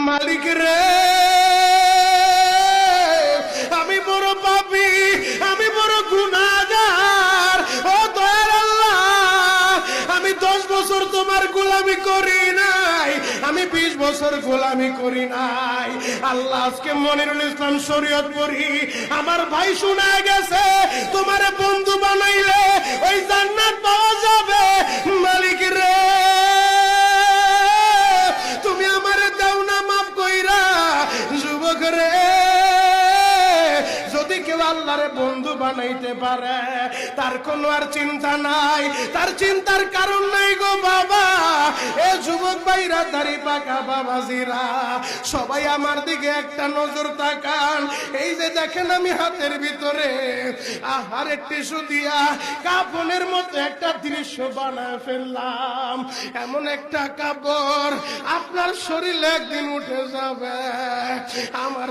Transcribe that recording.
মালিক রে, আমি বড় পাপী, আমি বড় গুনাহগার। ও দয়ার আল্লাহ, আমি 10 বছর তোমার গোলামি করি নাই, আমি 20 বছর গোলামি করি নাই। আল্লাহ, আজকে মনিরুল ইসলাম শরীয়তপুরী আমার ভাই শোনা গেছে তোমারে বন্ধু বানাইলে ওই জান্নাত পাওয়া যাবে। মালিক রে, তুমি আমারে দাও না মাফ কইরা। যুবক রে, যদি কেউ আল্লাহরে বন্ধু বানাইতে পারে তার কোনো আর চিন্তা নাই, তার চিন্তার কারণ নাই গো বাবা। এ যুবক ভাইরা, দাড়ি পাকা বাবাজিরা, সবাই আমার দিকে একটা নজর তাকান। এই যে দেখেন আমি হাতের ভিতরে আহারে টিস্যু দিয়া কাফনের মতো একটা দৃশ্য বানায় ফেললাম। এমন একটা কাপড় আপনার শরীরে একদিন উঠে যাবে। আমার